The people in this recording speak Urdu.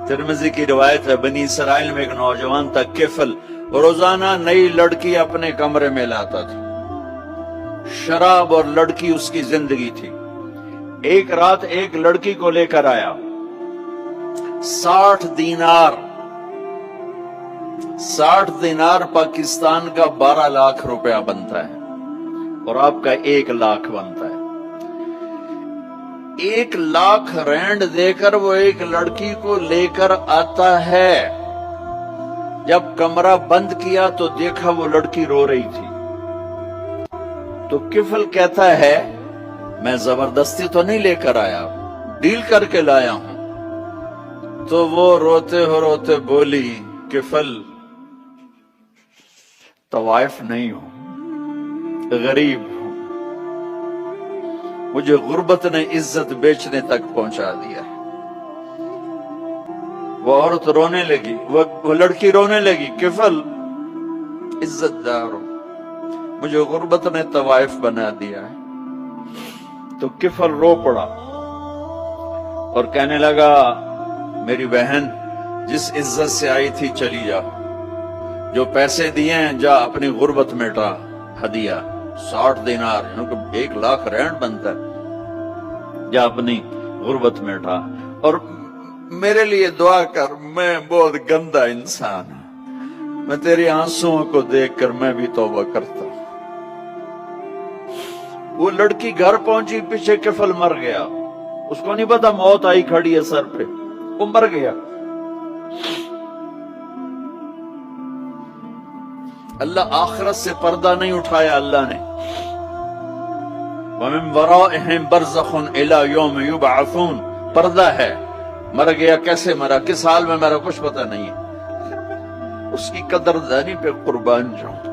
ترمذی کی روایت ہے، بنی اسرائیل میں ایک نوجوان تھا کفل، روزانہ نئی لڑکی اپنے کمرے میں لاتا تھا، شراب اور لڑکی اس کی زندگی تھی۔ ایک رات ایک لڑکی کو لے کر آیا، 60 دینار 60 دینار پاکستان کا 12 لاکھ روپیہ بنتا ہے، اور آپ کا 1 لاکھ بنتا ہے۔ 1 لاکھ رینڈ دے کر وہ ایک لڑکی کو لے کر آتا ہے۔ جب کمرہ بند کیا تو دیکھا وہ لڑکی رو رہی تھی، تو کفل کہتا ہے میں زبردستی تو نہیں لے کر آیا، ڈیل کر کے لایا ہوں۔ تو وہ روتے روتے بولی، کفل طوائف نہیں ہوں، غریب ہوں، مجھے غربت نے عزت بیچنے تک پہنچا دیا۔ وہ عورت رونے لگی، وہ لڑکی رونے لگی، کفل عزت دار ہوں، مجھے غربت نے طوائف بنا دیا ہے۔ تو کفل رو پڑا اور کہنے لگا، میری بہن جس عزت سے آئی تھی چلی جا، جو پیسے دیے ہیں جا اپنی غربت مٹا، ہدیہ 60 دینار، 1 لاکھ رینڈ بنتا ہے، جا اپنی غربت مٹا، اور میرے لیے دعا کر، میں بہت گندا انسان ہوں، میں تیری آنسوؤں کو دیکھ کر میں بھی توبہ کرتا ہوں۔ وہ لڑکی گھر پہنچی، پیچھے کفل مر گیا، اس کو نہیں پتا موت آئی کھڑی ہے سر پہ، وہ مر گیا۔ اللہ آخرت سے پردہ نہیں اٹھایا اللہ نے۔ وَمِن وَرَائِهِمْ بَرْزَخٌ إِلَى يَوْمِ يُبْعَثُونَ، پردہ ہے، مر گیا، کیسے مرا، کس حال میں مرا، کچھ پتہ نہیں ہے۔ اس کی قدردانی پہ قربان جاؤں۔